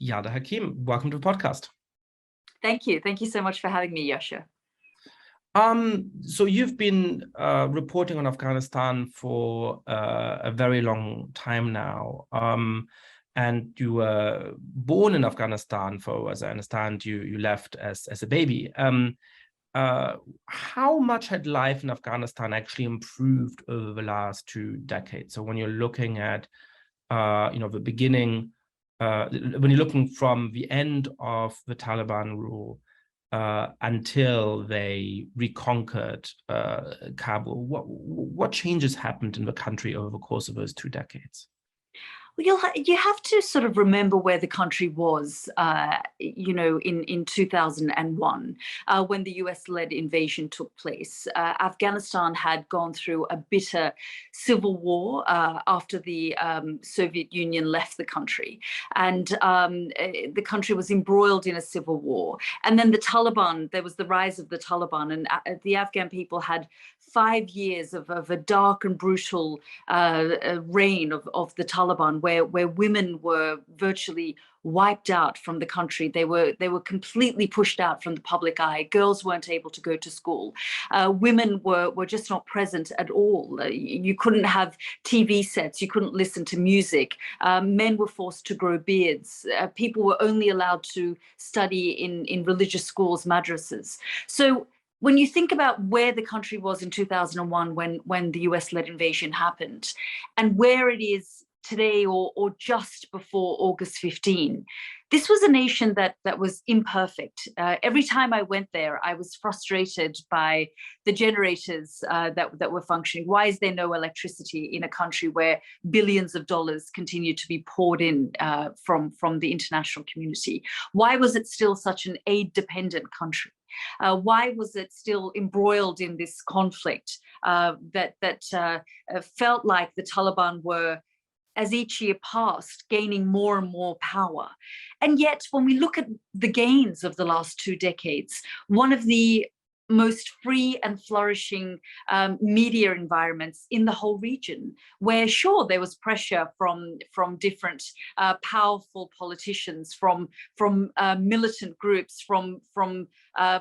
Yalda Hakim. Welcome to the podcast. Thank you. Thank you so much for having me, Yascha. So you've been reporting on Afghanistan for a very long time now. And you were born in Afghanistan, for as I understand, you left as a baby. How much had life in Afghanistan actually improved over the last 2 decades? So when you're looking at the beginning, when you're looking from the end of the Taliban rule until they reconquered Kabul, what changes happened in the country over the course of those 2 decades? Well, you have to sort of remember where the country was, in 2001, when the US-led invasion took place. Afghanistan had gone through a bitter civil war after the Soviet Union left the country. And the country was embroiled in a civil war. And then the Taliban, there was the rise of the Taliban, and the Afghan people had 5 years of a dark and brutal reign of the Taliban, where women were virtually wiped out from the country. They were completely pushed out from the public eye. Girls weren't able to go to school. Women were just not present at all. You couldn't have TV sets. You couldn't listen to music. Men were forced to grow beards. People were only allowed to study in religious schools, madrasas. So when you think about where the country was in 2001 when the US-led invasion happened, and where it is today or just before August 15, this was a nation that was imperfect. Every time I went there, I was frustrated by the generators that were functioning. Why is there no electricity in a country where billions of dollars continue to be poured in from the international community? Why was it still such an aid-dependent country? Why was it still embroiled in this conflict that felt like the Taliban were, as each year passed, gaining more and more power? And yet, when we look at the gains of the last 2 decades, one of the most free and flourishing media environments in the whole region, where sure there was pressure from different powerful politicians, from militant groups, from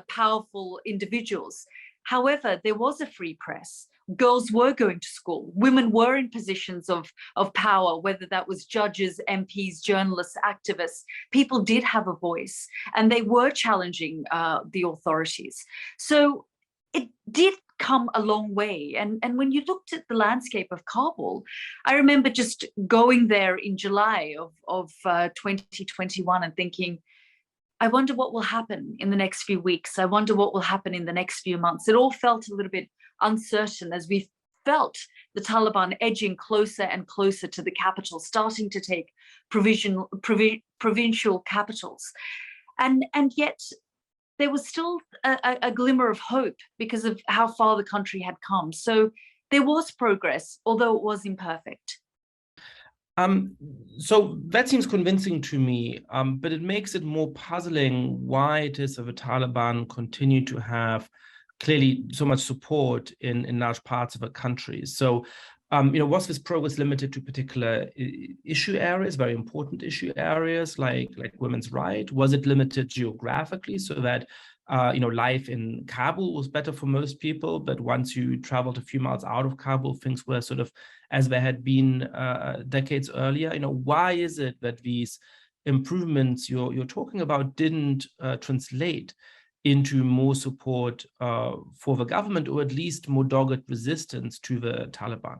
powerful individuals. However, there was a free press. Girls were going to school. Women were in positions of power, whether that was judges, MPs, journalists, activists. People did have a voice, and they were challenging the authorities. So it did come a long way. And when you looked at the landscape of Kabul, I remember just going there in July of 2021 and thinking, I wonder what will happen in the next few weeks. I wonder what will happen in the next few months. It all felt a little bit uncertain as we felt the Taliban edging closer and closer to the capital, starting to take provincial capitals. And yet there was still a glimmer of hope because of how far the country had come. So there was progress, although it was imperfect. So that seems convincing to me, but it makes it more puzzling why it is that the Taliban continue to have clearly so much support in large parts of the country. So, was this progress limited to particular issue areas, very important issue areas like women's rights? Was it limited geographically so that life in Kabul was better for most people, but once you traveled a few miles out of Kabul, things were sort of as they had been decades earlier? Why is it that these improvements you're talking about didn't translate into more support for the government, or at least more dogged resistance to the Taliban?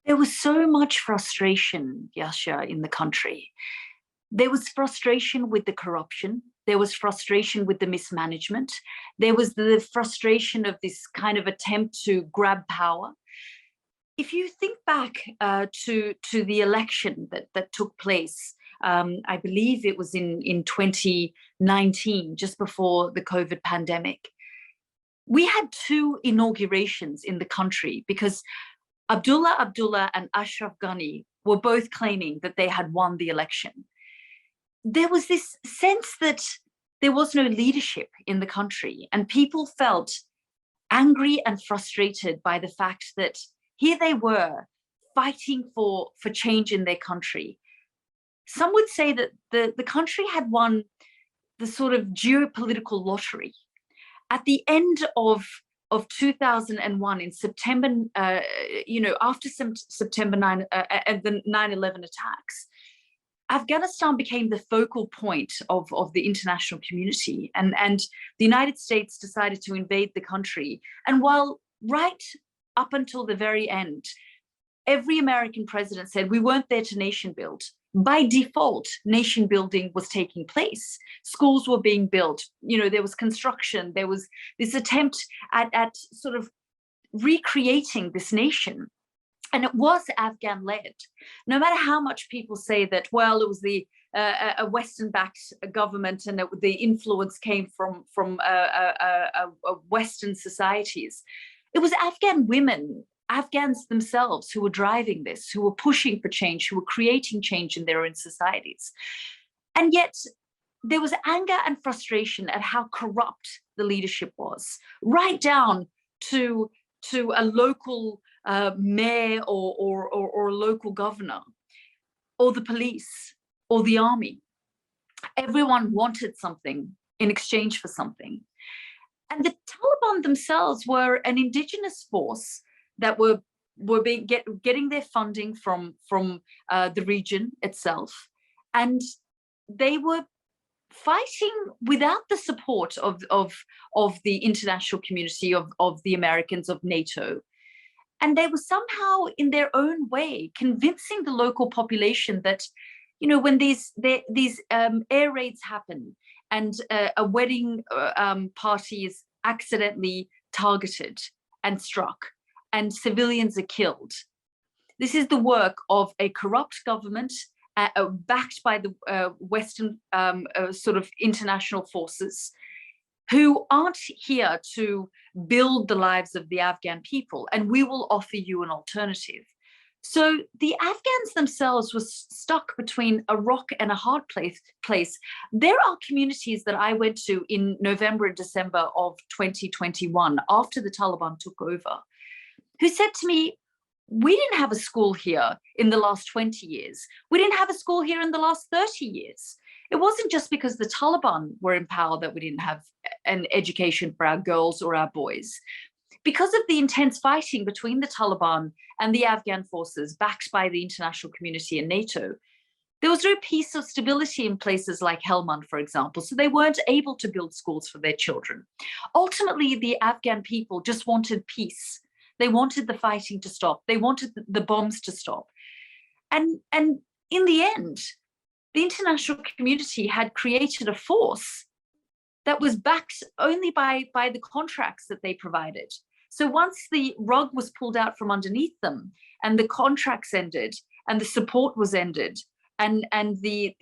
There was so much frustration, Yascha, in the country. There was frustration with the corruption. There was frustration with the mismanagement. There was the frustration of this kind of attempt to grab power. If you think back to the election that took place, I believe it was in 2019, just before the COVID pandemic, we had 2 inaugurations in the country because Abdullah and Ashraf Ghani were both claiming that they had won the election. There was this sense that there was no leadership in the country, and people felt angry and frustrated by the fact that here they were fighting for change in their country, some would say that the country had won the sort of geopolitical lottery. At the end of 2001, in September, after September 9 and the 9/11 attacks, Afghanistan became the focal point of the international community, and the United States decided to invade the country. And while right up until the very end, every American president said we weren't there to nation build, by default, nation building was taking place. Schools were being built, there was construction, there was this attempt at sort of recreating this nation. And it was Afghan-led. No matter how much people say that, well, it was a Western-backed government and the influence came from Western societies, it was Afghan women, Afghans themselves, who were driving this, who were pushing for change, who were creating change in their own societies. And yet there was anger and frustration at how corrupt the leadership was, right down to a local mayor or a local governor, or the police, or the army. Everyone wanted something in exchange for something. And the Taliban themselves were an indigenous force that were getting their funding from the region itself, and they were fighting without the support of the international community, of the Americans, of NATO. And they were somehow, in their own way, convincing the local population that, when these air raids happen and a wedding party is accidentally targeted and struck and civilians are killed, this is the work of a corrupt government backed by the Western sort of international forces, who aren't here to build the lives of the Afghan people, and we will offer you an alternative. So the Afghans themselves were stuck between a rock and a hard place. There are communities that I went to in November and December of 2021, after the Taliban took over, who said to me, we didn't have a school here in the last 20 years. We didn't have a school here in the last 30 years. It wasn't just because the Taliban were in power that we didn't have an education for our girls or our boys. Because of the intense fighting between the Taliban and the Afghan forces, backed by the international community and NATO, there was no peace or stability in places like Helmand, for example, so they weren't able to build schools for their children. Ultimately, the Afghan people just wanted peace. They wanted the fighting to stop. They wanted the bombs to stop. And in the end, the international community had created a force that was backed only by the contracts that they provided. So once the rug was pulled out from underneath them, and the contracts ended, and the support was ended, and the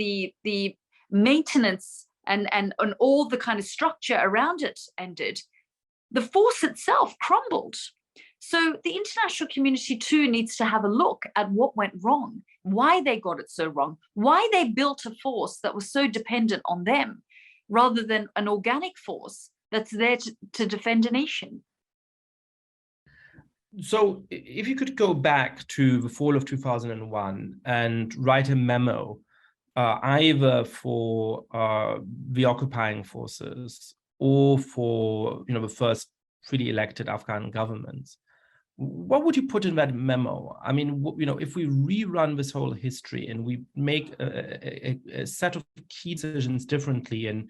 maintenance and all the kind of structure around it ended, the force itself crumbled. So the international community too needs to have a look at what went wrong, why they got it so wrong, why they built a force that was so dependent on them, rather than an organic force that's there to defend a nation. So if you could go back to the fall of 2001 and write a memo, either for the occupying forces or for the first freely elected Afghan governments, what would you put in that memo? I mean, if we rerun this whole history and we make a set of key decisions differently in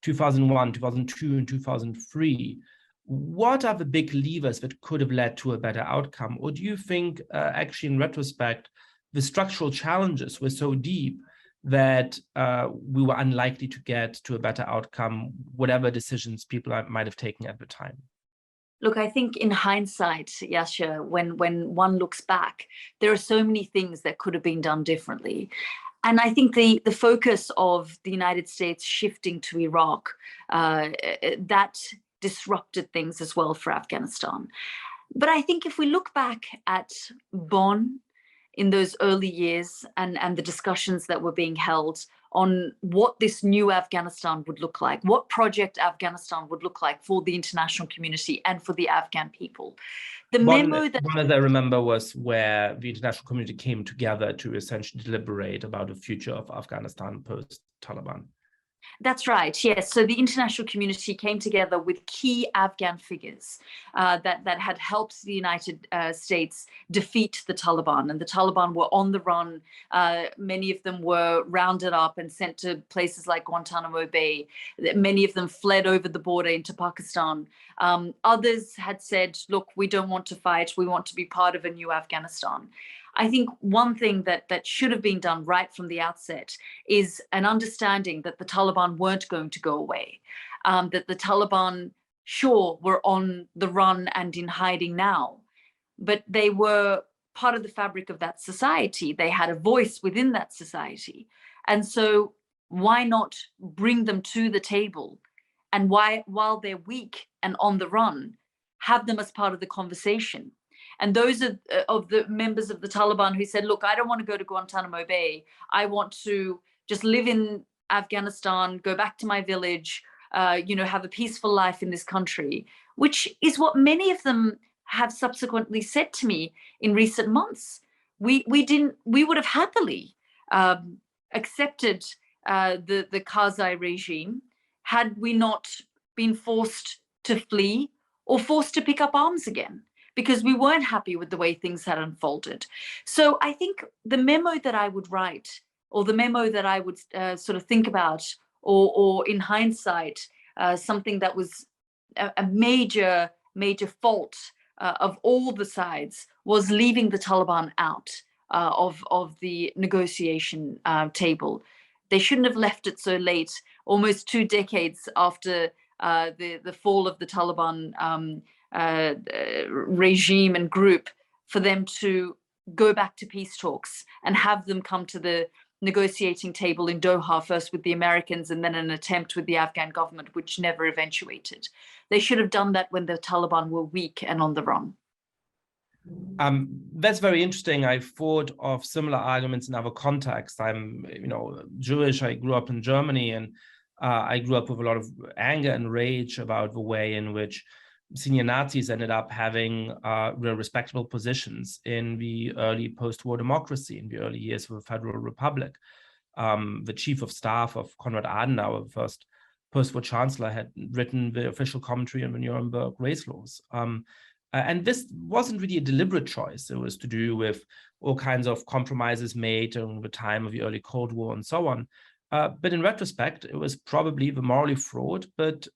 2001, 2002, and 2003, what are the big levers that could have led to a better outcome? Or do you think, actually, in retrospect, the structural challenges were so deep that we were unlikely to get to a better outcome, whatever decisions people might have taken at the time? Look, I think in hindsight, Yascha, when one looks back, there are so many things that could have been done differently. And I think the focus of the United States shifting to Iraq, that disrupted things as well for Afghanistan. But I think if we look back at Bonn in those early years and the discussions that were being held on what this new Afghanistan would look like, what project Afghanistan would look like for the international community and for the Afghan people. The memo that one, as I remember, was where the international community came together to essentially deliberate about the future of Afghanistan post-Taliban. That's right, yes. So the international community came together with key Afghan figures that had helped the United States defeat the Taliban. And the Taliban were on the run. Many of them were rounded up and sent to places like Guantanamo Bay. Many of them fled over the border into Pakistan. Others had said, look, we don't want to fight. We want to be part of a new Afghanistan. I think one thing that should have been done right from the outset is an understanding that the Taliban weren't going to go away, that the Taliban, sure, were on the run and in hiding now, but they were part of the fabric of that society. They had a voice within that society. And so why not bring them to the table? And while they're weak and on the run, have them as part of the conversation. And those of the members of the Taliban who said, look, I don't want to go to Guantanamo Bay. I want to just live in Afghanistan, go back to my village, have a peaceful life in this country, which is what many of them have subsequently said to me in recent months. We would have happily accepted the Karzai regime had we not been forced to flee or forced to pick up arms again, because we weren't happy with the way things had unfolded. So I think the memo that I would write, or the memo that I would sort of think about, or in hindsight, something that was a major fault of all the sides, was leaving the Taliban out of the negotiation table. They shouldn't have left it so late, almost 2 decades after the fall of the Taliban regime and group, for them to go back to peace talks and have them come to the negotiating table in Doha, first with the Americans and then an attempt with the Afghan government, which never eventuated. They should have done that when the Taliban were weak and on the run. That's very interesting. I've thought of similar arguments in other contexts. I'm, Jewish. I grew up in Germany, and I grew up with a lot of anger and rage about the way in which senior Nazis ended up having real respectable positions in the early post-war democracy, in the early years of the Federal Republic. The chief of staff of Konrad Adenauer, the first post-war chancellor, had written the official commentary on the Nuremberg race laws. And this wasn't really a deliberate choice. It was to do with all kinds of compromises made during the time of the early Cold War and so on. But in retrospect, it was probably the morally fraught but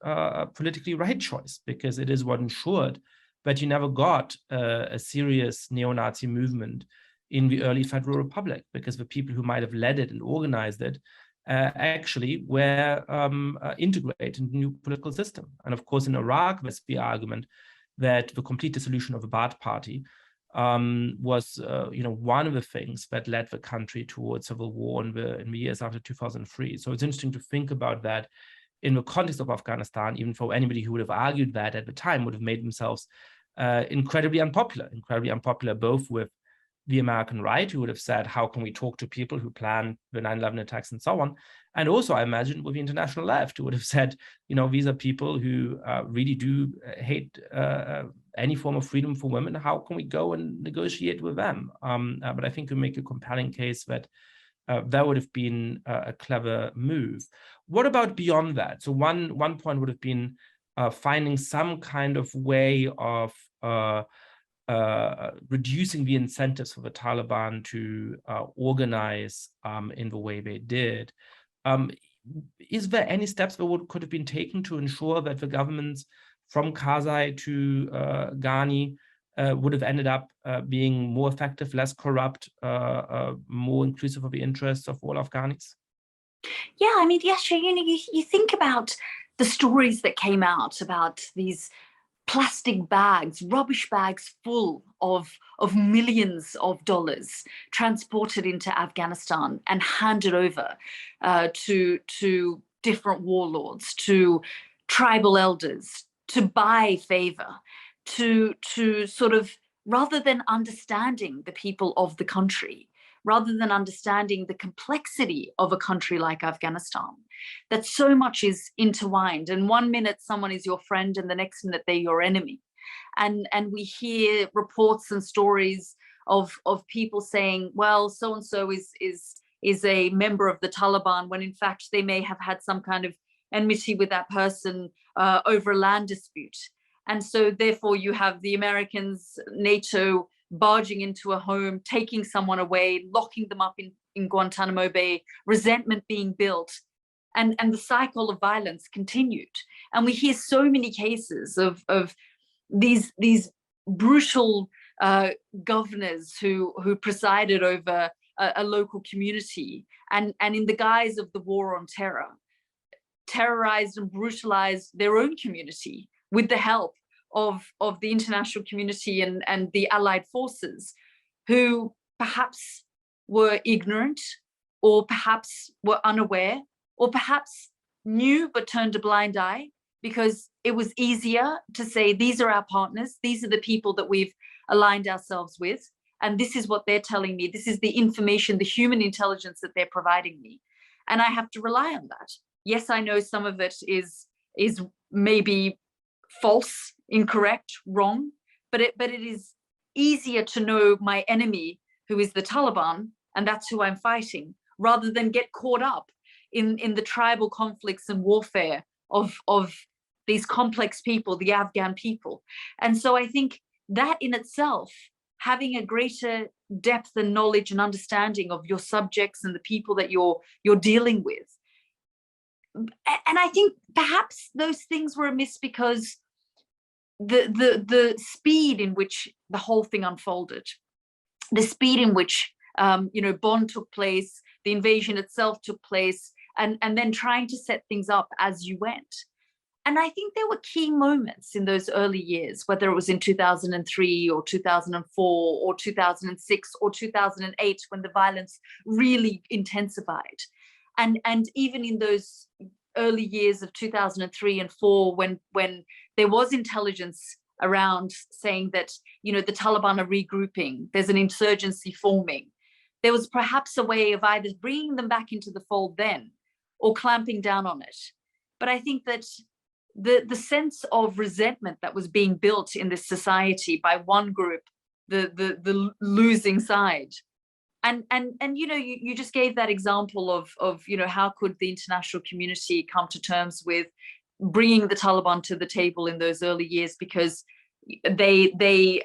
politically right choice, because it is what ensured that you never got a serious neo-Nazi movement in the early Federal Republic, because the people who might have led it and organized it actually were integrated in the new political system. And of course, in Iraq, there's the argument that the complete dissolution of the Ba'ath Party was one of the things that led the country towards civil war in the years after 2003. So it's interesting to think about that in the context of Afghanistan, even for anybody who would have argued that at the time would have made themselves incredibly unpopular both with the American right, who would have said, how can we talk to people who planned the 9/11 attacks and so on? And also, I imagine, with the international left, who would have said, these are people who really do hate any form of freedom for women. How can we go and negotiate with them? But I think we make a compelling case that that would have been a clever move. What about beyond that? So one point would have been finding some kind of way of reducing the incentives for the Taliban to organize in the way they did. Is there any steps that could have been taken to ensure that the governments from Karzai to Ghani would have ended up being more effective, less corrupt, more inclusive of the interests of all Afghanis? Yeah, I mean, Yascha, you think about the stories that came out about these plastic bags, rubbish bags full of millions of dollars transported into Afghanistan and handed over to different warlords, to tribal elders, to buy favor, to sort of, rather than understanding the people of the country, rather than understanding the complexity of a country like Afghanistan, that so much is intertwined. And one minute someone is your friend and the next minute they're your enemy. And we hear reports and stories of people saying, well, so-and-so is a member of the Taliban, when in fact they may have had some kind of enmity with that person over a land dispute. And so therefore you have the Americans, NATO, barging into a home, taking someone away, locking them up in Guantanamo Bay, resentment being built, and the cycle of violence continued. And we hear so many cases of these brutal governors who presided over a local community, and in the guise of the war on terror, terrorized and brutalized their own community with the help of the international community and the allied forces, who perhaps were ignorant, or perhaps were unaware, or perhaps knew but turned a blind eye, because it was easier to say, these are our partners, these are the people that we've aligned ourselves with, and this is what they're telling me, this is the information, the human intelligence that they're providing me, and I have to rely on that. Yes, I know some of it is maybe false, incorrect, wrong, but it is easier to know my enemy, who is the Taliban, and that's who I'm fighting, rather than get caught up in the tribal conflicts and warfare of these complex people, the Afghan people. And so I think that in itself, having a greater depth and knowledge and understanding of your subjects and the people that you're dealing with. And I think perhaps those things were amiss because the speed in which the whole thing unfolded, the speed in which Bonn took place, the invasion itself took place, and then trying to set things up as you went. And I think there were key moments in those early years, whether it was in 2003 or 2004 or 2006 or 2008, when the violence really intensified. And even in those early years of 2003 and 4, when there was intelligence around saying that, the Taliban are regrouping, there's an insurgency forming, there was perhaps a way of either bringing them back into the fold then or clamping down on it. But I think that the sense of resentment that was being built in this society by one group, the losing side, and you just gave that example of how could the international community come to terms with bringing the Taliban to the table in those early years, because they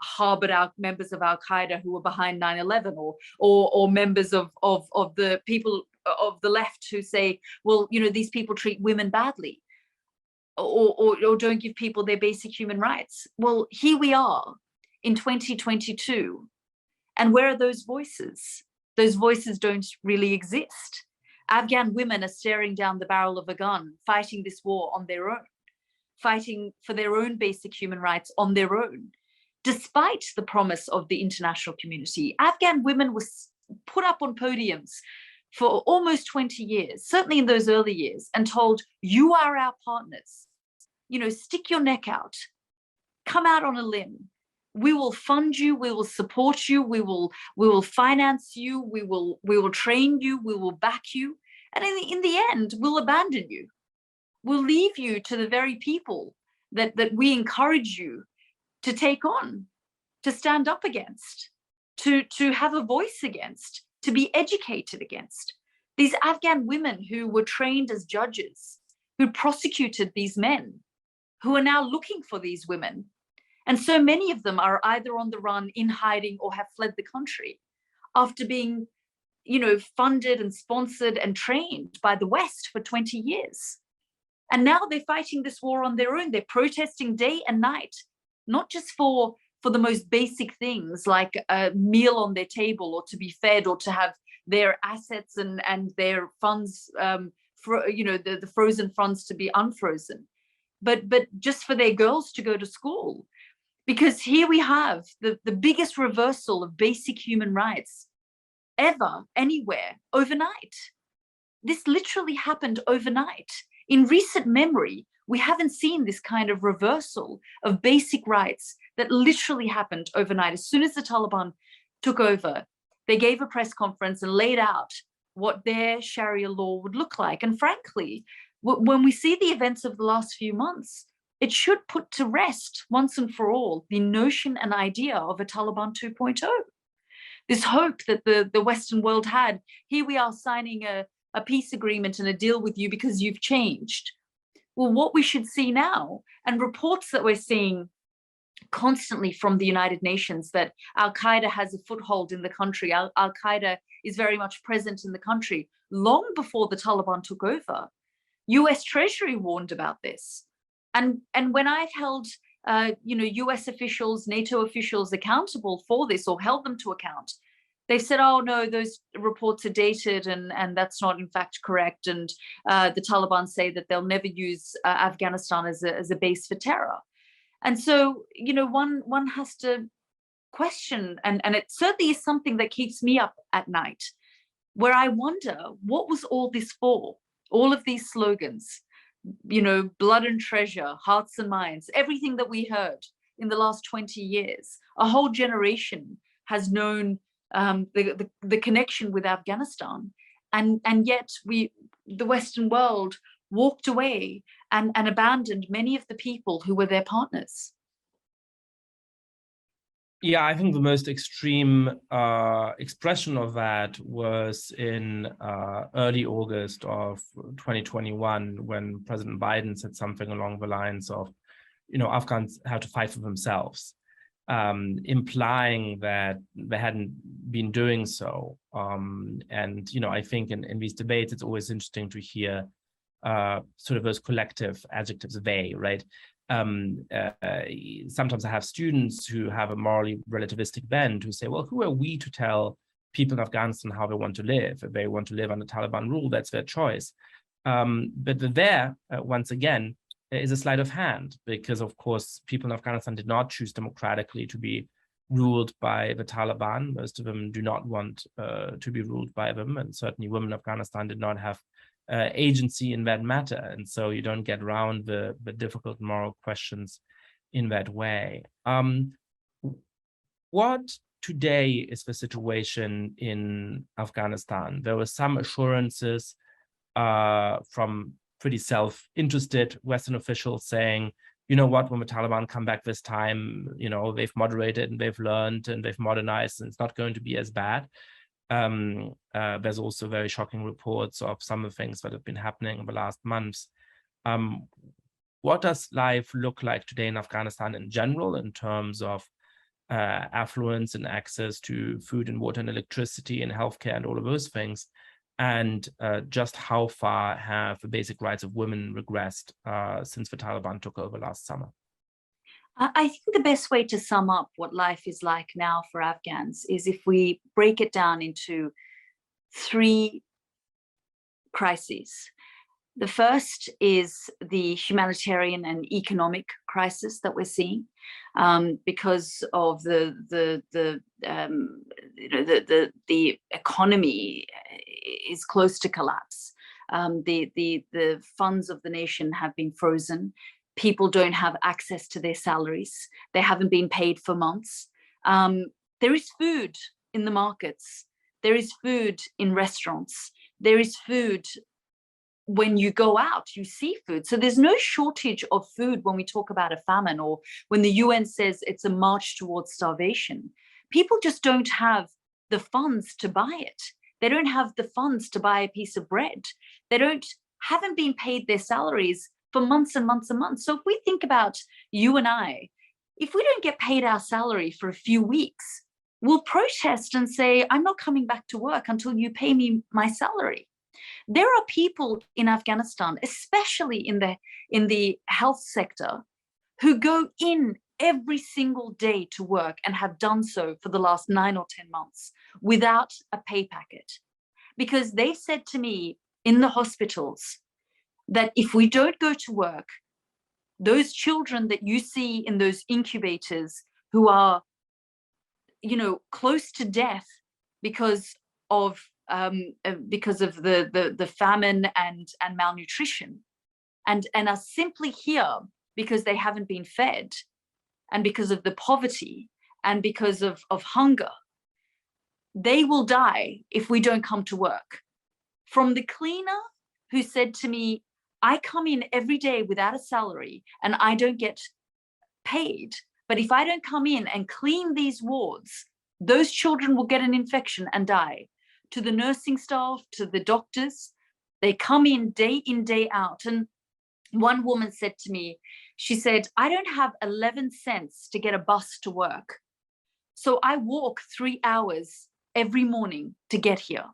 harbored members of Al-Qaeda who were behind 9/11, or members of the people of the left who say, well, these people treat women badly, or don't give people their basic human rights. Well, here we are in 2022, and where are those voices? Those voices don't really exist. Afghan women are staring down the barrel of a gun, fighting this war on their own, fighting for their own basic human rights on their own, despite the promise of the international community. Afghan women were put up on podiums for almost 20 years, certainly in those early years, and told, you are our partners. Stick your neck out, come out on a limb. We will fund you, we will support you, we will finance you, we will train you, we will back you. And in the end, we'll abandon you. We'll leave you to the very people that we encourage you to take on, to stand up against, to have a voice against, to be educated against. These Afghan women who were trained as judges, who prosecuted these men, who are now looking for these women. And so many of them are either on the run, in hiding, or have fled the country after being, funded and sponsored and trained by the West for 20 years. And now they're fighting this war on their own. They're protesting day and night, not just for the most basic things like a meal on their table, or to be fed, or to have their assets and their funds, the frozen funds to be unfrozen, but just for their girls to go to school. Because here we have the biggest reversal of basic human rights ever, anywhere, overnight. This literally happened overnight. In recent memory, we haven't seen this kind of reversal of basic rights that literally happened overnight. As soon as the Taliban took over, They gave a press conference and laid out what their Sharia law would look like. And frankly, when we see the events of the last few months, it should put to rest once and for all the notion and idea of a Taliban 2.0. This hope that the Western world had, here we are signing a peace agreement and a deal with you because you've changed. Well, what we should see now, and reports that we're seeing constantly from the United Nations, that Al-Qaeda has a foothold in the country. Al-Qaeda is very much present in the country. Long before the Taliban took over, US Treasury warned about this. And when I've held US officials, NATO officials accountable for this, or held them to account, they said, oh no, those reports are dated and that's not in fact correct. And the Taliban say that they'll never use Afghanistan as a base for terror. And so, one has to question, and it certainly is something that keeps me up at night, where I wonder, what was all this for? All of these slogans, blood and treasure, hearts and minds, everything that we heard in the last 20 years. A whole generation has known the connection with Afghanistan. And yet the Western world walked away and abandoned many of the people who were their partners. Yeah, I think the most extreme expression of that was in early August of 2021, when President Biden said something along the lines of, Afghans have to fight for themselves, implying that they hadn't been doing so. And, I think in these debates, it's always interesting to hear sort of those collective adjectives, they, right? Sometimes I have students who have a morally relativistic bent who say, well, who are we to tell people in Afghanistan how they want to live? If they want to live under Taliban rule, that's their choice. But there, once again, is a sleight of hand, because of course, people in Afghanistan did not choose democratically to be ruled by the Taliban. Most of them do not want to be ruled by them. And certainly women in Afghanistan did not have agency in that matter. And so you don't get around the difficult moral questions in that way. What today is the situation in Afghanistan? There were some assurances from pretty self-interested Western officials saying, you know what, when the Taliban come back this time, they've moderated and they've learned and they've modernized and it's not going to be as bad. There's also very shocking reports of some of the things that have been happening in the last months. What does life look like today in Afghanistan in general, in terms of affluence and access to food and water and electricity and healthcare and all of those things? And just how far have the basic rights of women regressed since the Taliban took over last summer? I think the best way to sum up what life is like now for Afghans is if we break it down into 3 crises. The first is the humanitarian and economic crisis that we're seeing because of the economy is close to collapse. The funds of the nation have been frozen. People don't have access to their salaries. They haven't been paid for months. There is food in the markets. There is food in restaurants. There is food when you go out, you see food. So there's no shortage of food when we talk about a famine, or when the UN says it's a march towards starvation. People just don't have the funds to buy it. They don't have the funds to buy a piece of bread. They haven't been paid their salaries for months and months and months. So if we think about you and I, if we don't get paid our salary for a few weeks, we'll protest and say, I'm not coming back to work until you pay me my salary. There are people in Afghanistan, especially in the health sector, who go in every single day to work and have done so for the last 9 or 10 months without a pay packet. Because they've said to me in the hospitals that if we don't go to work, those children that you see in those incubators who are, close to death because of the famine and malnutrition, and are simply here because they haven't been fed, and because of the poverty, and because of hunger, they will die if we don't come to work. From the cleaner who said to me, I come in every day without a salary and I don't get paid, but if I don't come in and clean these wards, those children will get an infection and die. To the nursing staff, to the doctors, they come in, day out. And one woman said to me, she said, I don't have 11 cents to get a bus to work. So I walk 3 hours every morning to get here.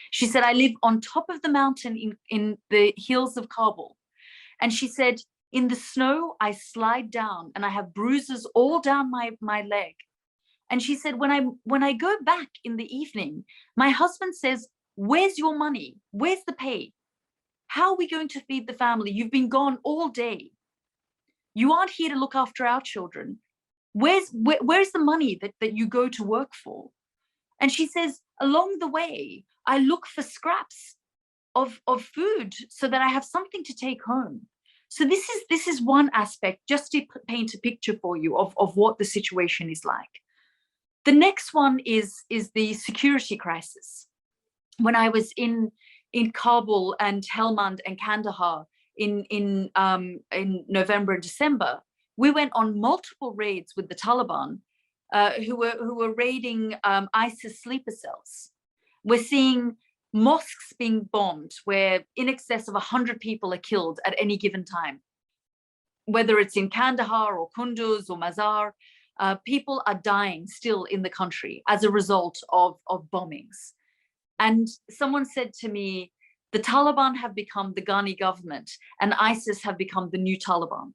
She said, I live on top of the mountain in the hills of Kabul. And she said, in the snow, I slide down and I have bruises all down my leg. And she said, when I go back in the evening, my husband says, where's your money? Where's the pay? How are we going to feed the family? You've been gone all day. You aren't here to look after our children. Where's the money that you go to work for? And she says, along the way, I look for scraps of food so that I have something to take home. So this is one aspect, just to paint a picture for you of what the situation is like. The next one is the security crisis. When I was in Kabul and Helmand and Kandahar in November and December, we went on multiple raids with the Taliban, who were raiding ISIS sleeper cells. We're seeing mosques being bombed where in excess of 100 people are killed at any given time. Whether it's in Kandahar or Kunduz or Mazar, people are dying still in the country as a result of bombings. And someone said to me, the Taliban have become the Ghani government and ISIS have become the new Taliban.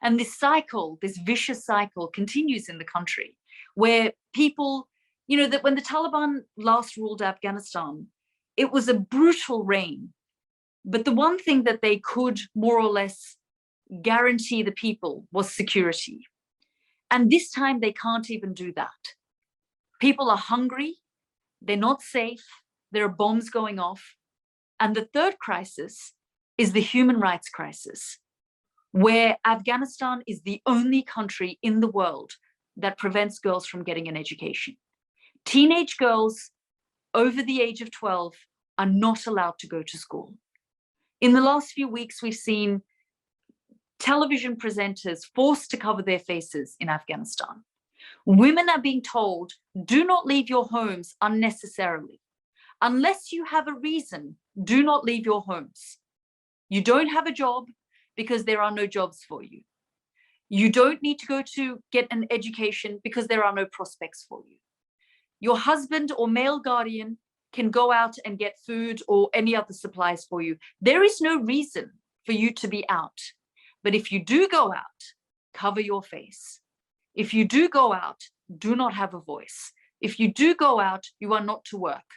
And this cycle, this vicious cycle continues in the country where people, that when the Taliban last ruled Afghanistan, it was a brutal reign. But the one thing that they could more or less guarantee the people was security. And this time they can't even do that. People are hungry, they're not safe, there are bombs going off. And the third crisis is the human rights crisis, where Afghanistan is the only country in the world that prevents girls from getting an education. Teenage girls over the age of 12 are not allowed to go to school. In the last few weeks, we've seen television presenters forced to cover their faces in Afghanistan. Women are being told, do not leave your homes unnecessarily. Unless you have a reason, do not leave your homes. You don't have a job because there are no jobs for you. You don't need to go to get an education because there are no prospects for you. Your husband or male guardian can go out and get food or any other supplies for you. There is no reason for you to be out. But if you do go out, cover your face. If you do go out, do not have a voice. If you do go out, you are not to work.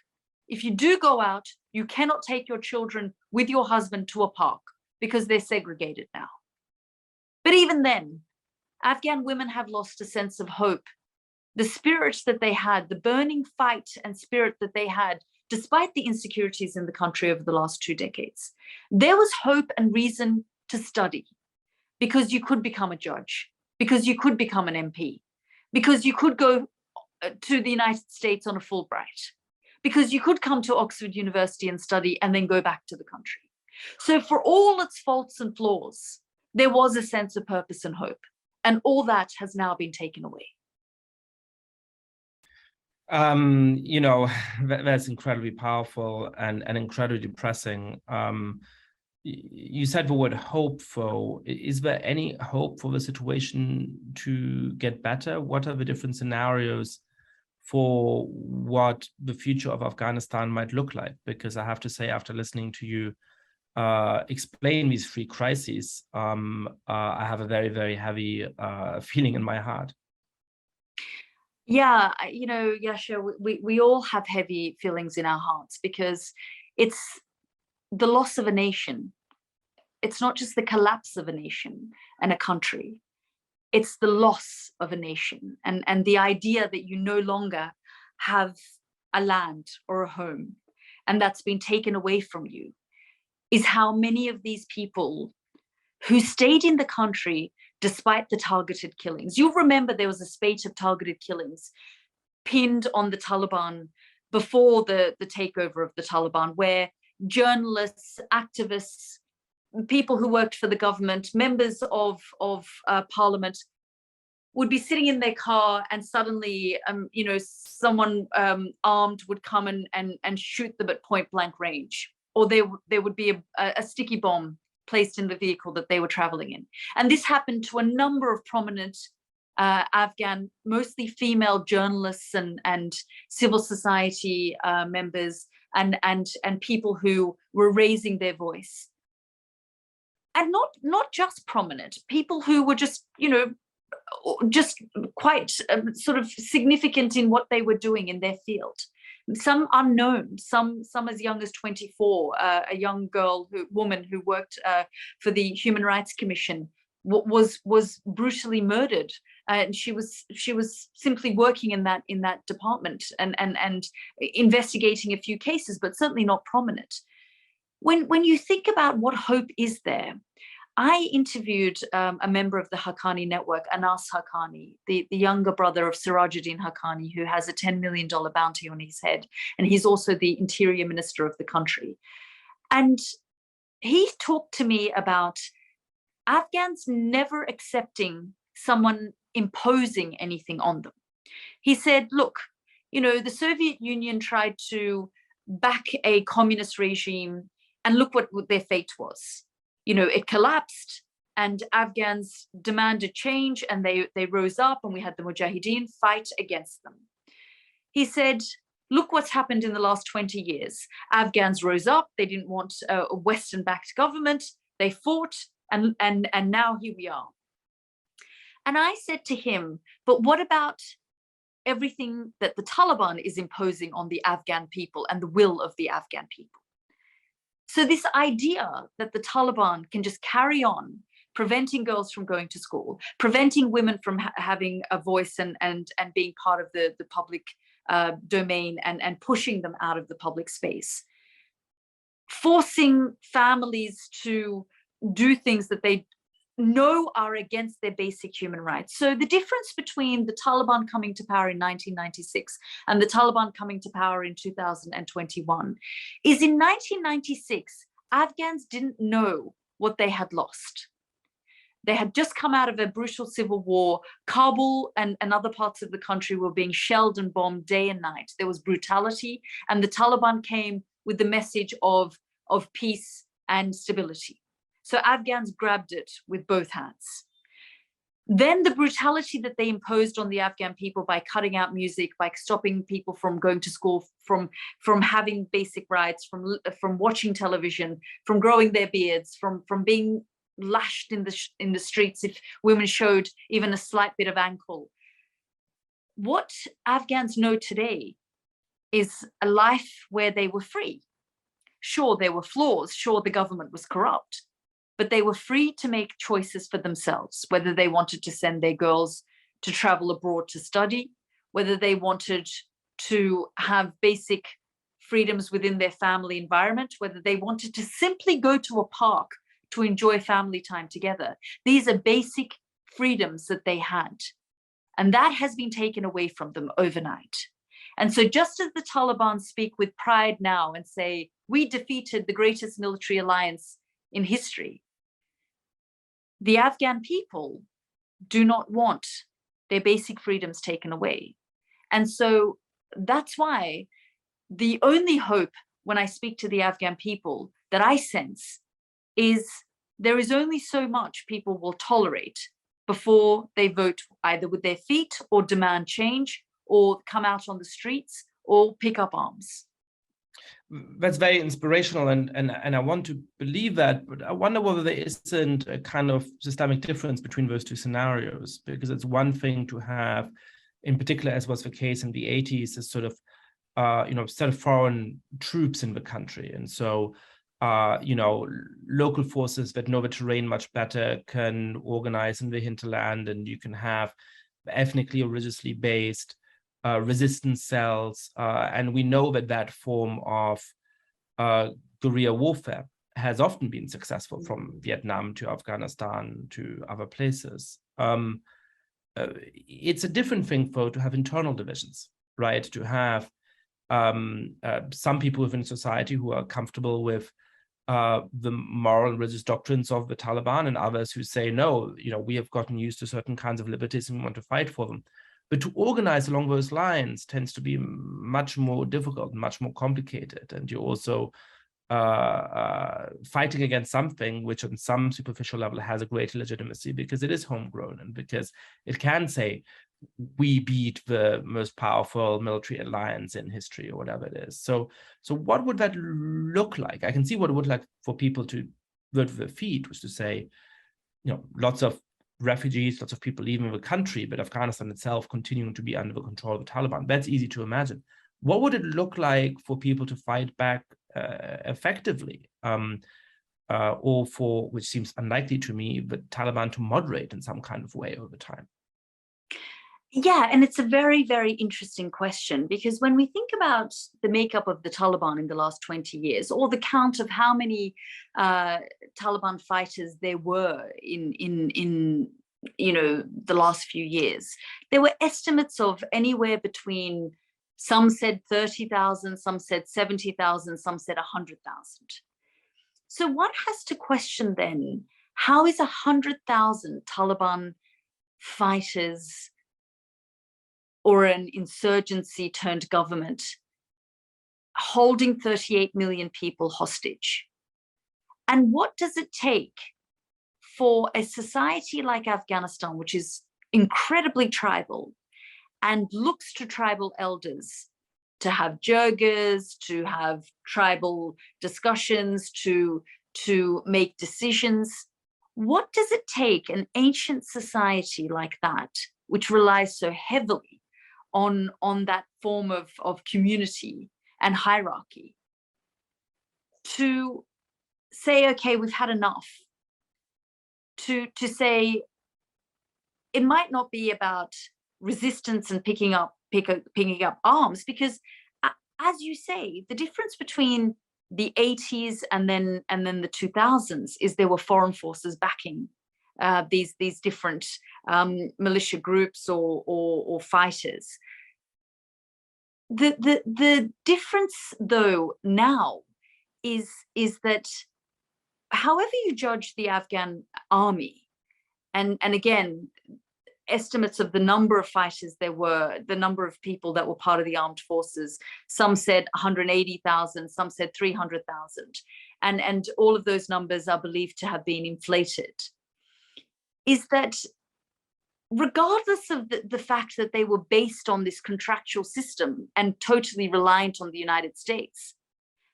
If you do go out, you cannot take your children with your husband to a park because they're segregated now. But even then, Afghan women have lost a sense of hope. The spirit that they had, the burning fight and spirit that they had, despite the insecurities in the country over the last 2 decades, there was hope and reason to study because you could become a judge, because you could become an MP, because you could go to the United States on a Fulbright, because you could come to Oxford University and study and then go back to the country. So for all its faults and flaws, there was a sense of purpose and hope, and all that has now been taken away. That's incredibly powerful and incredibly depressing. You said the word hopeful. Is there any hope for the situation to get better? What are the different scenarios for what the future of Afghanistan might look like? Because I have to say, after listening to you explain these 3 crises, I have a very, very heavy feeling in my heart. Yeah, Yascha, we all have heavy feelings in our hearts because it's the loss of a nation. It's not just the collapse of a nation and a country. It's the loss of a nation and the idea that you no longer have a land or a home and that's been taken away from you is how many of these people who stayed in the country despite the targeted killings. You'll remember there was a spate of targeted killings pinned on the Taliban before the takeover of the Taliban, where journalists, activists, people who worked for the government, members of parliament would be sitting in their car, and suddenly, someone armed would come and shoot them at point blank range, or there would be a sticky bomb placed in the vehicle that they were traveling in. And this happened to a number of prominent Afghan, mostly female journalists and civil society members and people who were raising their voice. And not just prominent, people who were just quite sort of significant in what they were doing in their field. Some unknown, some as young as 24. A young woman who worked for the Human Rights Commission was brutally murdered, and she was simply working in that department and investigating a few cases, but certainly not prominent. When you think about what hope is there, I interviewed a member of the Haqqani network, Anas Haqqani, the younger brother of Sirajuddin Haqqani, who has a $10 million bounty on his head. And he's also the interior minister of the country. And he talked to me about Afghans never accepting someone imposing anything on them. He said, look, the Soviet Union tried to back a communist regime, and look what their fate was. It collapsed, and Afghans demanded change, and they rose up, and we had the Mujahideen fight against them. He said, look what's happened in the last 20 years. Afghans rose up. They didn't want a Western-backed government. They fought, and now here we are. And I said to him, but what about everything that the Taliban is imposing on the Afghan people and the will of the Afghan people? So this idea that the Taliban can just carry on preventing girls from going to school, preventing women from having a voice and being part of the public domain and pushing them out of the public space, forcing families to do things that they know are against their basic human rights. So the difference between the Taliban coming to power in 1996 and the Taliban coming to power in 2021 is in 1996, Afghans didn't know what they had lost. They had just come out of a brutal civil war. Kabul and other parts of the country were being shelled and bombed day and night. There was brutality, and the Taliban came with the message of peace and stability. So Afghans grabbed it with both hands. Then the brutality that they imposed on the Afghan people by cutting out music, by stopping people from going to school, from having basic rights, from watching television, from growing their beards, from being lashed in the streets if women showed even a slight bit of ankle. What Afghans know today is a life where they were free. Sure, there were flaws. Sure, the government was corrupt. But they were free to make choices for themselves, whether they wanted to send their girls to travel abroad to study, whether they wanted to have basic freedoms within their family environment, whether they wanted to simply go to a park to enjoy family time together. These are basic freedoms that they had. And that has been taken away from them overnight. And so just as the Taliban speak with pride now and say, we defeated the greatest military alliance in history, the Afghan people do not want their basic freedoms taken away. And so that's why the only hope when I speak to the Afghan people that I sense is there is only so much people will tolerate before they vote either with their feet or demand change or come out on the streets or pick up arms. That's very inspirational, and I want to believe that, but I wonder whether there isn't a kind of systemic difference between those two scenarios, because it's one thing to have, in particular, as was the case in the 80s, this sort of, set of foreign troops in the country. And so, local forces that know the terrain much better can organize in the hinterland, and you can have ethnically or religiously based resistance cells, and we know that form of guerrilla warfare has often been successful, from Vietnam to Afghanistan to other places. It's a different thing, though, to have internal divisions, right? To have some people within society who are comfortable with the moral and religious doctrines of the Taliban, and others who say, no, we have gotten used to certain kinds of liberties and we want to fight for them. But to organize along those lines tends to be much more difficult, much more complicated. And you're also fighting against something which on some superficial level has a greater legitimacy because it is homegrown and because it can say, we beat the most powerful military alliance in history or whatever it is. So what would that look like? I can see what it would like for people to vote with their feet, was to say, lots of refugees, lots of people leaving the country, but Afghanistan itself continuing to be under the control of the Taliban. That's easy to imagine. What would it look like for people to fight back effectively? Or for, which seems unlikely to me, the Taliban to moderate in some kind of way over time? Yeah, and it's a very, very interesting question, because when we think about the makeup of the Taliban in the last 20 years, or the count of how many Taliban fighters there were in the last few years, there were estimates of anywhere between, some said 30,000, some said 70,000, some said 100,000. So one has to question then, how is 100,000 Taliban fighters or an insurgency turned government holding 38 million people hostage? And what does it take for a society like Afghanistan, which is incredibly tribal and looks to tribal elders to have jirgas, to have tribal discussions, to make decisions? What does it take an ancient society like that, which relies so heavily on that form of community and hierarchy, to say, okay, we've had enough, to say it might not be about resistance and picking up arms, because as you say, the difference between the 80s and then the 2000s is there were foreign forces backing these different militia groups or fighters. The difference, though, now is that however you judge the Afghan army, and again, estimates of the number of fighters there were, the number of people that were part of the armed forces, some said 180,000, some said 300,000, and all of those numbers are believed to have been inflated, is that regardless of the fact that they were based on this contractual system and totally reliant on the United States,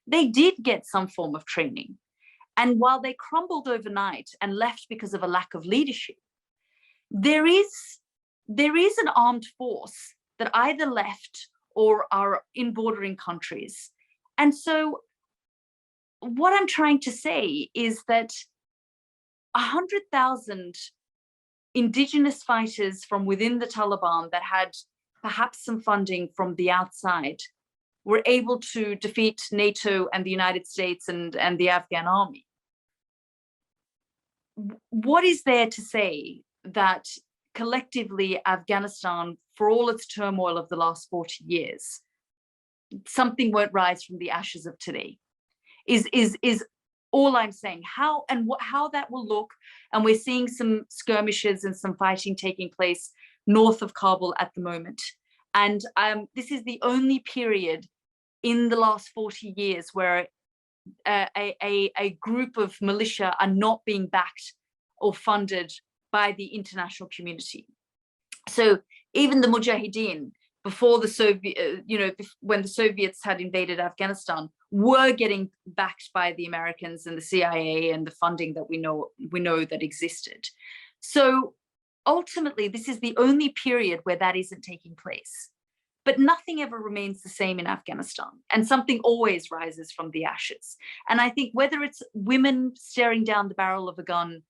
they did get some form of training. And while they crumbled overnight and left because of a lack of leadership, there is an armed force that either left or are in bordering countries. And so what I'm trying to say is that 100,000 indigenous fighters from within the Taliban that had perhaps some funding from the outside were able to defeat NATO and the United States and the Afghan army. What is there to say that collectively Afghanistan, for all its turmoil of the last 40 years, something won't rise from the ashes of today? Is all I'm saying. How that will look, and we're seeing some skirmishes and some fighting taking place north of Kabul at the moment. And this is the only period in the last 40 years where a group of militia are not being backed or funded by the international community. So even the Mujahideen, before the Soviet, when the Soviets had invaded Afghanistan, were getting backed by the Americans and the CIA and the funding that we know that existed. So ultimately, this is the only period where that isn't taking place. But nothing ever remains the same in Afghanistan, and something always rises from the ashes. And I think whether it's women staring down the barrel of a gun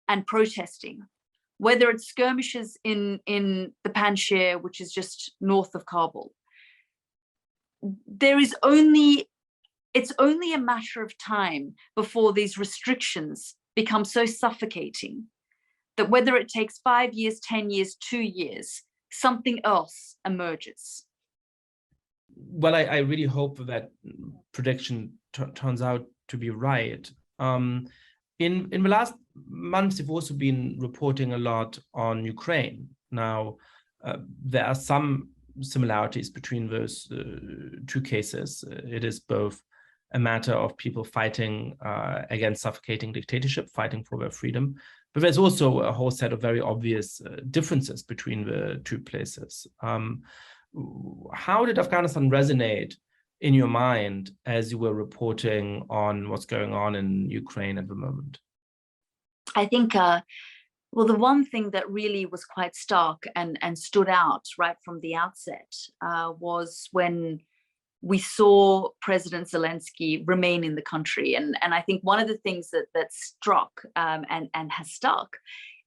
and protesting, whether it's skirmishes in the Panjshir, which is just north of Kabul, it's only a matter of time before these restrictions become so suffocating that whether it takes 5 years, 10 years, 2 years, something else emerges. well, I really hope that prediction turns out to be right. In the last months, you've also been reporting a lot on Ukraine. Now, there are some similarities between those two cases. It is both a matter of people fighting against suffocating dictatorship, fighting for their freedom, but there's also a whole set of very obvious differences between the two places. How did Afghanistan resonate in your mind as you were reporting on what's going on in Ukraine at the moment? I think, well, the one thing that really was quite stark and stood out right from the outset was when we saw President Zelensky remain in the country. And I think one of the things that struck and has stuck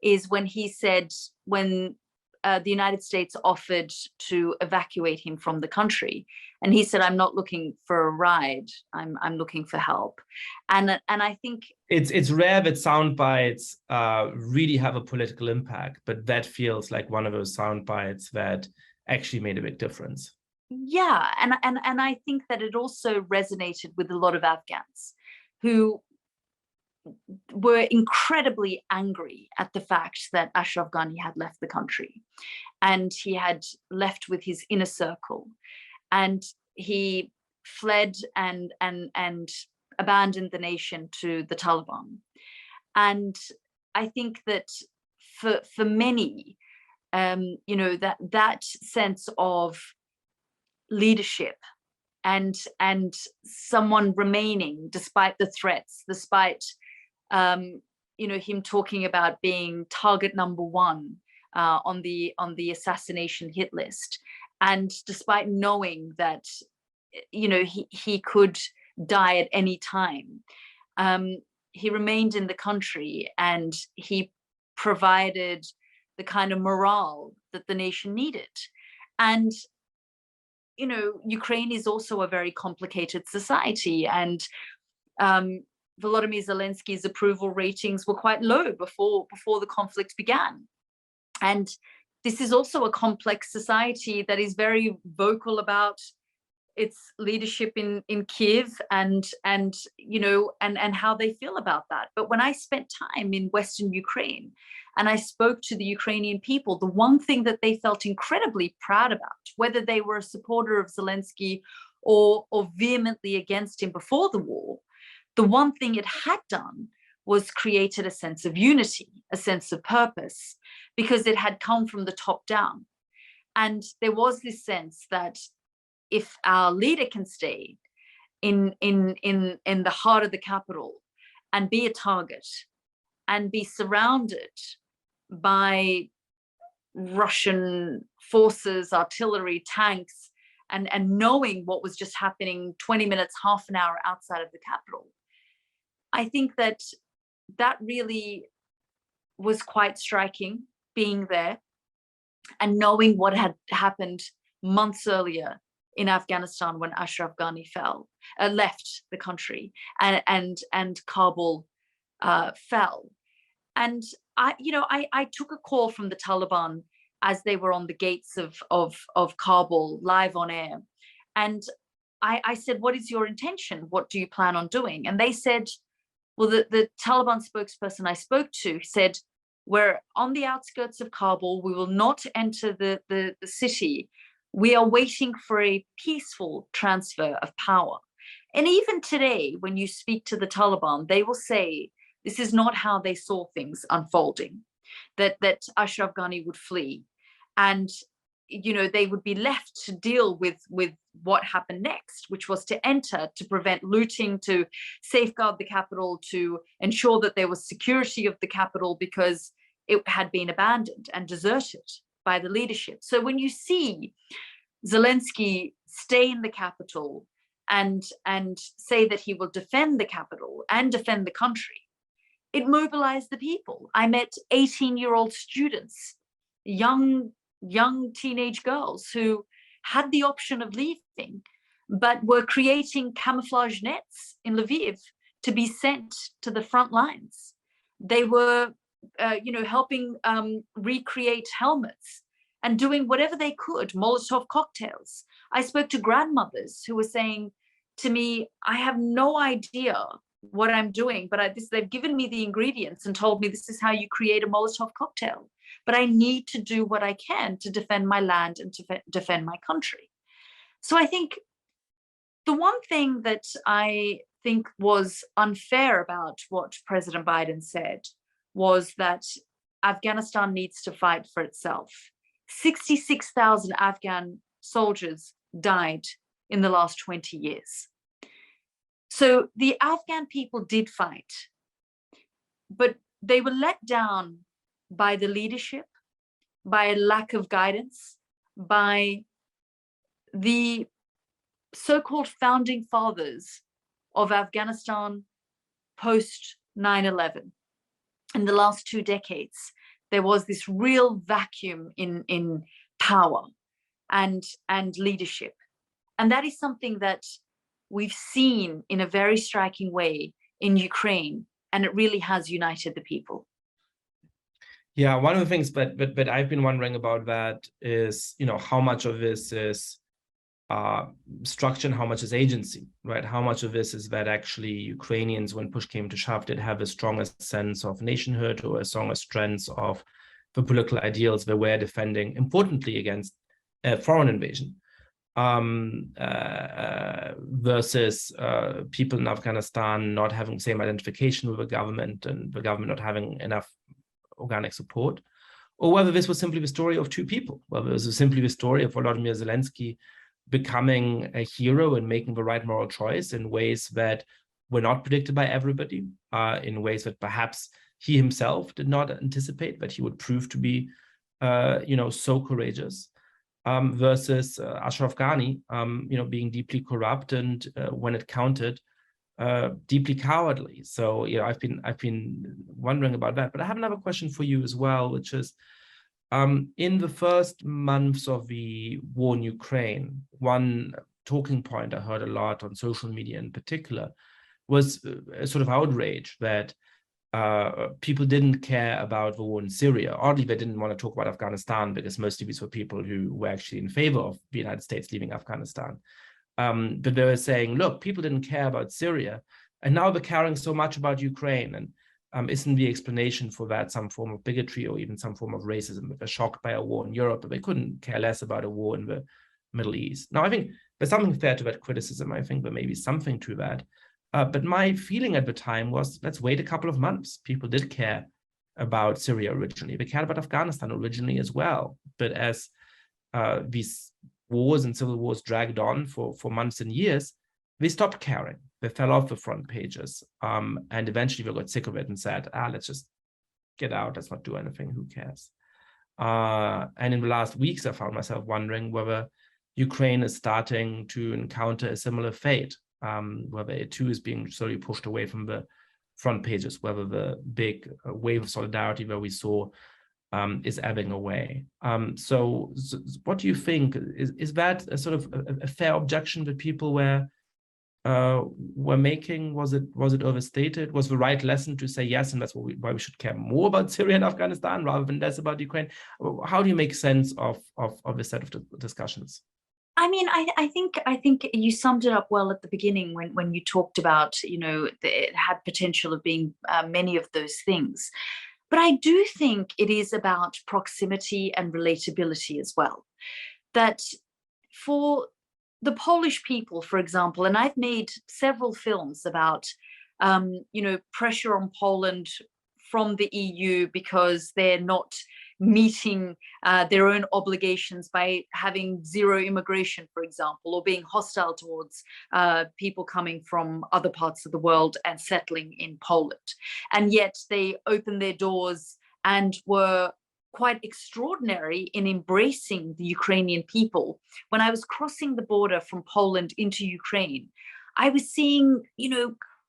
is when he said, when the United States offered to evacuate him from the country, and he said, "I'm not looking for a ride. I'm looking for help." And I think it's rare that sound bites really have a political impact, but that feels like one of those sound bites that actually made a big difference. Yeah, and I think that it also resonated with a lot of Afghans who were incredibly angry at the fact that Ashraf Ghani had left the country, and he had left with his inner circle, and he fled and abandoned the nation to the Taliban. And I think that for many, you know, that sense of leadership and someone remaining despite the threats, despite you know, him talking about being target number one on the assassination hit list, and despite knowing that, you know, he could die at any time, he remained in the country, and he provided the kind of morale that the nation needed. And you know, Ukraine is also a very complicated society, and Volodymyr Zelensky's approval ratings were quite low before the conflict began. And this is also a complex society that is very vocal about its leadership in Kyiv and you know, and how they feel about that. But when I spent time in Western Ukraine and I spoke to the Ukrainian people, the one thing that they felt incredibly proud about, whether they were a supporter of Zelensky or vehemently against him before the war, the one thing it had done was created a sense of unity, a sense of purpose, because it had come from the top down. And there was this sense that if our leader can stay in the heart of the capital and be a target and be surrounded by Russian forces, artillery, tanks, and knowing what was just happening 20 minutes, half an hour outside of the capital, I think that really was quite striking, being there and knowing what had happened months earlier in Afghanistan when Ashraf Ghani left the country, and Kabul fell. And I took a call from the Taliban as they were on the gates of Kabul, live on air, and I said, "What is your intention? What do you plan on doing?" And they said, well, the Taliban spokesperson I spoke to said, "We're on the outskirts of Kabul. We will not enter the city. We are waiting for a peaceful transfer of power." And even today, when you speak to the Taliban, they will say this is not how they saw things unfolding, that Ashraf Ghani would flee, and you know, they would be left to deal with what happened next, which was to enter, to prevent looting, to safeguard the capital, to ensure that there was security of the capital, because it had been abandoned and deserted by the leadership. So when you see Zelensky stay in the capital and say that he will defend the capital and defend the country, it mobilized the people. I met 18-year-old students, young teenage girls who had the option of leaving, but were creating camouflage nets in Lviv to be sent to the front lines. They were, helping recreate helmets and doing whatever they could, Molotov cocktails. I spoke to grandmothers who were saying to me, I have no idea what I'm doing, but they've given me the ingredients and told me this is how you create a Molotov cocktail. But I need to do what I can to defend my land and to defend my country. So I think the one thing that I think was unfair about what President Biden said was that Afghanistan needs to fight for itself. 66,000 Afghan soldiers died in the last 20 years. So the Afghan people did fight, but they were let down by the leadership, by a lack of guidance, by the so-called founding fathers of Afghanistan post 9/11. In the last 2 decades, there was this real vacuum in power and leadership. And that is something that we've seen in a very striking way in Ukraine, and it really has united the people. Yeah, one of the things, but I've been wondering about that is, how much of this is structure and how much is agency, right? How much of this is that actually Ukrainians, when push came to shove, did have a strongest sense of nationhood or a stronger strength of the political ideals they were defending, importantly against foreign invasion, versus people in Afghanistan not having the same identification with the government and the government not having enough organic support, or whether this was simply the story of two people, whether it was simply the story of Volodymyr Zelensky becoming a hero and making the right moral choice in ways that were not predicted by everybody, in ways that perhaps he himself did not anticipate that he would prove to be, so courageous, versus Ashraf Ghani, being deeply corrupt and when it counted, deeply cowardly. So, I've been wondering about that. But I have another question for you as well, which is, in the first months of the war in Ukraine, one talking point I heard a lot on social media in particular was a sort of outrage that people didn't care about the war in Syria. Oddly, they didn't want to talk about Afghanistan because most of these were people who were actually in favor of the United States leaving Afghanistan. But they were saying, look, people didn't care about Syria, and now they're caring so much about Ukraine. And isn't the explanation for that some form of bigotry or even some form of racism? They're shocked by a war in Europe, but they couldn't care less about a war in the Middle East. Now, I think there's something fair to that criticism. I think there may be something to that. But my feeling at the time was, let's wait a couple of months. People did care about Syria originally. They cared about Afghanistan originally as well. But as these wars and civil wars dragged on for months and years, they stopped caring. They fell off the front pages. And eventually they got sick of it and said, let's just get out. Let's not do anything. Who cares? And in the last weeks, I found myself wondering whether Ukraine is starting to encounter a similar fate, whether it too is being slowly pushed away from the front pages, whether the big wave of solidarity that we saw is ebbing away. So what do you think? Is that a sort of a fair objection that people were making? Was it overstated? Was the right lesson to say yes, and that's why we should care more about Syria and Afghanistan rather than less about Ukraine? How do you make sense of this set of discussions? I mean, I think you summed it up well at the beginning when you talked about, it had potential of being many of those things. But I do think it is about proximity and relatability as well. That for the Polish people, for example, and I've made several films about, pressure on Poland from the EU because they're not meeting their own obligations by having zero immigration, for example, or being hostile towards people coming from other parts of the world and settling in Poland. And yet they opened their doors and were quite extraordinary in embracing the Ukrainian people. When I was crossing the border from Poland into Ukraine, I was seeing,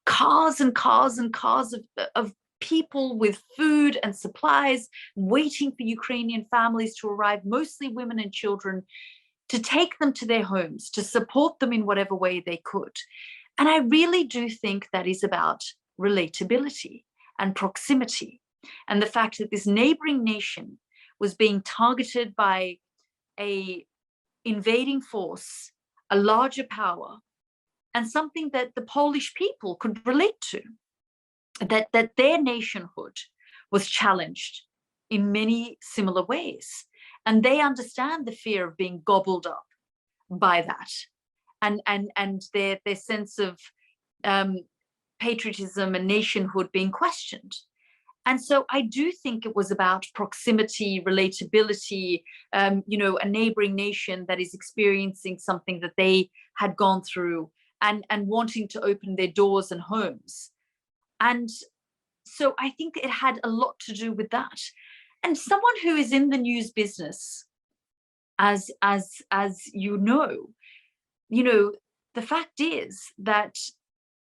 cars and cars and cars of people with food and supplies waiting for Ukrainian families to arrive, mostly women and children, to take them to their homes, to support them in whatever way they could. And I really do think that is about relatability and proximity, and the fact that this neighboring nation was being targeted by a invading force a larger power, and something that the Polish people could relate to, that their nationhood was challenged in many similar ways. And they understand the fear of being gobbled up by that, and their sense of patriotism and nationhood being questioned. And so I do think it was about proximity, relatability, a neighboring nation that is experiencing something that they had gone through, and wanting to open their doors and homes. And so I think it had a lot to do with that. And someone who is in the news business, as you know, the fact is that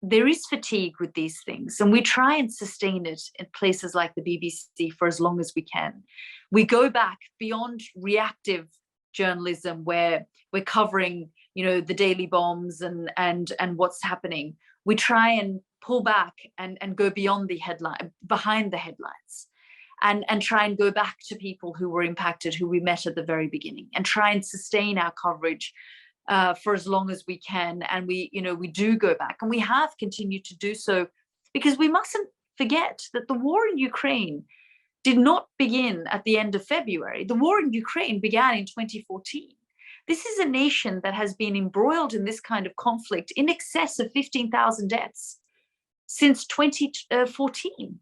there is fatigue with these things, and we try and sustain it in places like the BBC for as long as we can. We go back beyond reactive journalism, where we're covering, the daily bombs and what's happening. We try and pull back and go beyond the headline, behind the headlines, and try and go back to people who were impacted, who we met at the very beginning, and try and sustain our coverage for as long as we can. And we do go back, and we have continued to do so, because we mustn't forget that the war in Ukraine did not begin at the end of February. The war in Ukraine began in 2014. This is a nation that has been embroiled in this kind of conflict in excess of 15,000 deaths since 2014.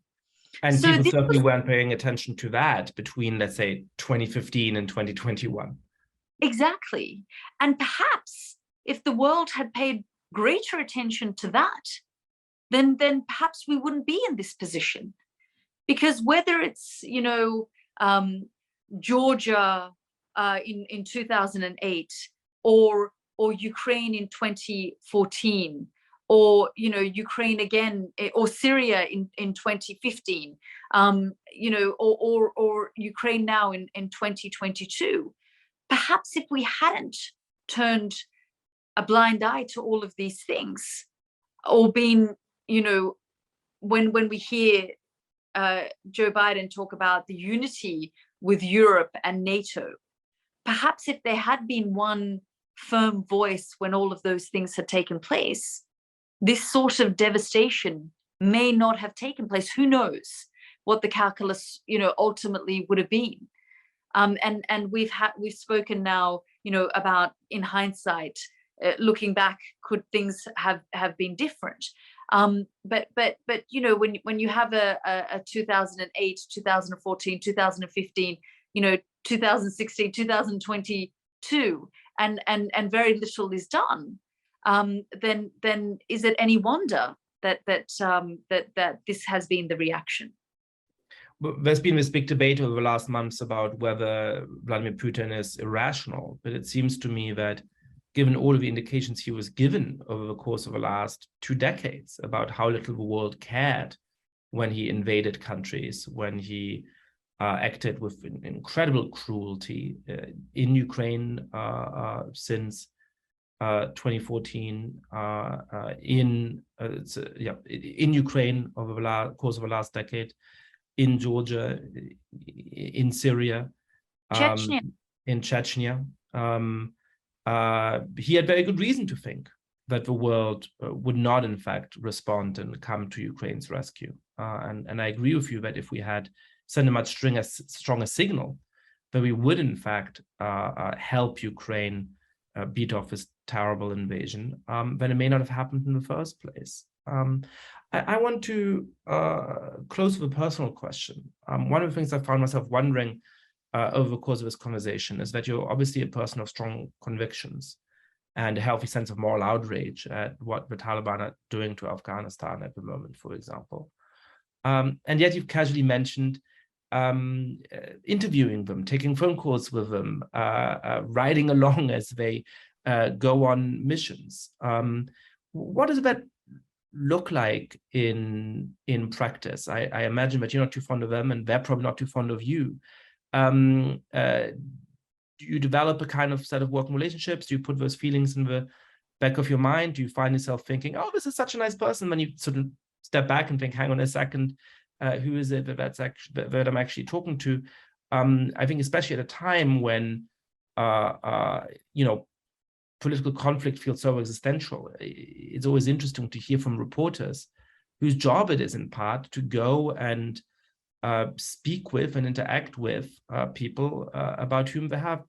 And so people certainly weren't paying attention to that between, let's say, 2015 and 2021. Exactly. And perhaps if the world had paid greater attention to that, then perhaps we wouldn't be in this position. Because whether it's, Georgia in 2008, or Ukraine in 2014, or Ukraine again, or Syria in 2015, or Ukraine now in 2022. Perhaps if we hadn't turned a blind eye to all of these things, or been, when we hear Joe Biden talk about the unity with Europe and NATO, perhaps if there had been one firm voice when all of those things had taken place, this sort of devastation may not have taken place. Who knows what the calculus, ultimately would have been. And we've spoken now, about, in hindsight, looking back, could things have been different? But when you have a 2008, 2014, 2015, 2016, 2022, and very little is done, then is it any wonder that this has been the reaction? There's been this big debate over the last months about whether Vladimir Putin is irrational, but it seems to me that given all of the indications he was given over the course of the last 2 decades about how little the world cared when he invaded countries, when he acted with incredible cruelty in Ukraine since 2014, in Ukraine over the course of the last decade, in Georgia, in Syria, in Chechnya. He had very good reason to think that the world would not, in fact, respond and come to Ukraine's rescue. And I agree with you that if we had sent a much stronger signal that we would, in fact, help Ukraine beat off this terrible invasion, then it may not have happened in the first place. I want to close with a personal question. One of the things I found myself wondering over the course of this conversation is that you're obviously a person of strong convictions and a healthy sense of moral outrage at what the Taliban are doing to Afghanistan at the moment, for example. And yet you've casually mentioned interviewing them, taking phone calls with them, riding along as they go on missions. What does that look like in practice? I imagine that you're not too fond of them and they're probably not too fond of you. Do you develop a kind of set of working relationships? Do you put those feelings in the back of your mind? Do you find yourself thinking, oh, this is such a nice person, when you sort of step back and think, hang on a second, who is it that I'm actually talking to? I think especially at a time when political conflict feels so existential. It's always interesting to hear from reporters whose job it is in part to go and speak with and interact with people about whom they have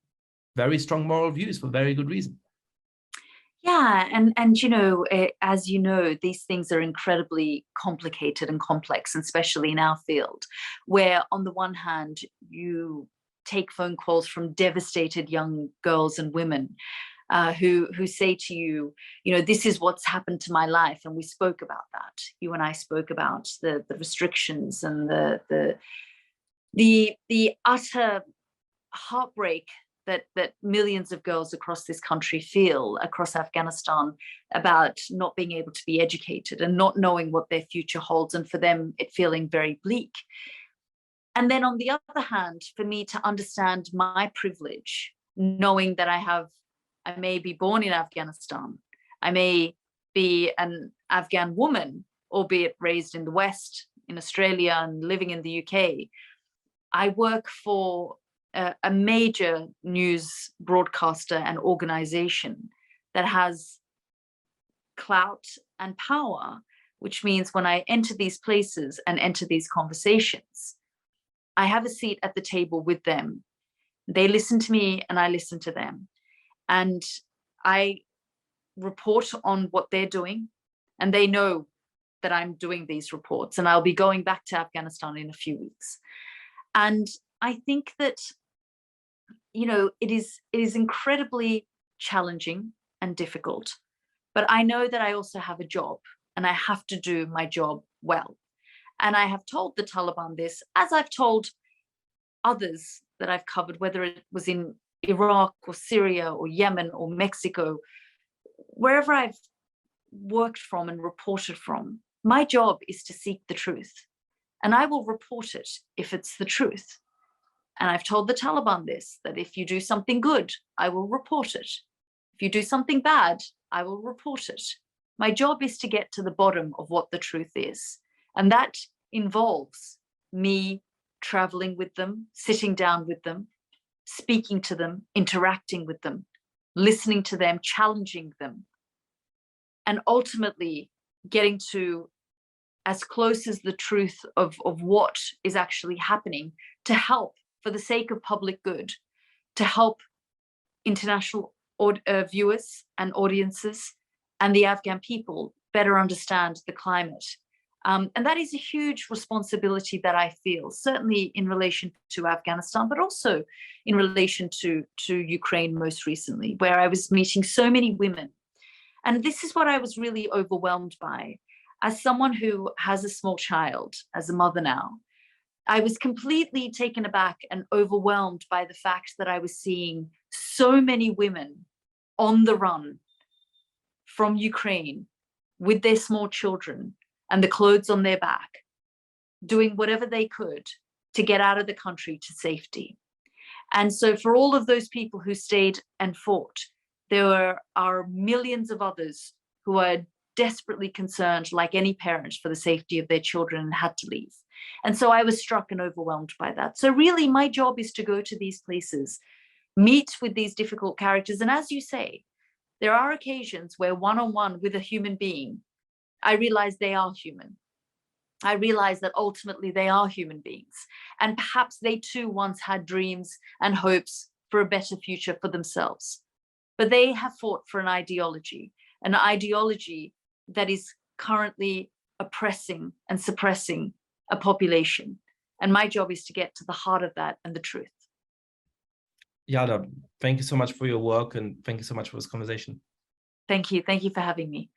very strong moral views for very good reason. Yeah, and you know, as you know, these things are incredibly complicated and complex, and especially in our field, where on the one hand, you take phone calls from devastated young girls and women who say to you, you know, this is what's happened to my life, and we spoke about that. You and I spoke about the restrictions and the utter heartbreak that millions of girls across this country feel, across Afghanistan, about not being able to be educated and not knowing what their future holds, and for them it feeling very bleak. And then on the other hand, for me to understand my privilege, knowing that I may be born in Afghanistan, I may be an Afghan woman, albeit raised in the West, in Australia, and living in the UK. I work for a major news broadcaster and organization that has clout and power, which means when I enter these places and enter these conversations, I have a seat at the table with them. They listen to me and I listen to them. And I report on what they're doing, and they know that I'm doing these reports, and I'll be going back to Afghanistan in a few weeks. And I think that, you know, it is incredibly challenging and difficult, but I know that I also have a job, and I have to do my job well. And I have told the Taliban this, as I've told others that I've covered, whether it was in Iraq or Syria or Yemen or Mexico, wherever I've worked from and reported from, my job is to seek the truth. And I will report it if it's the truth. And I've told the Taliban this, that if you do something good, I will report it. If you do something bad, I will report it. My job is to get to the bottom of what the truth is. And that involves me traveling with them, sitting down with them, speaking to them, interacting with them, listening to them, challenging them, and ultimately getting to as close as the truth of what is actually happening, to help, for the sake of public good, to help international viewers and audiences and the Afghan people better understand the climate. And that is a huge responsibility that I feel, certainly in relation to Afghanistan, but also in relation to Ukraine most recently, where I was meeting so many women. And this is what I was really overwhelmed by. As someone who has a small child, as a mother now, I was completely taken aback and overwhelmed by the fact that I was seeing so many women on the run from Ukraine with their small children and the clothes on their back, doing whatever they could to get out of the country to safety. And so for all of those people who stayed and fought, there are millions of others who are desperately concerned, like any parent, for the safety of their children and had to leave. And so I was struck and overwhelmed by that. So really my job is to go to these places, meet with these difficult characters. And as you say, there are occasions where one-on-one with a human being, I realize they are human. I realize that ultimately they are human beings. And perhaps they too once had dreams and hopes for a better future for themselves. But they have fought for an ideology that is currently oppressing and suppressing a population. And my job is to get to the heart of that and the truth. Yalda, thank you so much for your work, and thank you so much for this conversation. Thank you. Thank you for having me.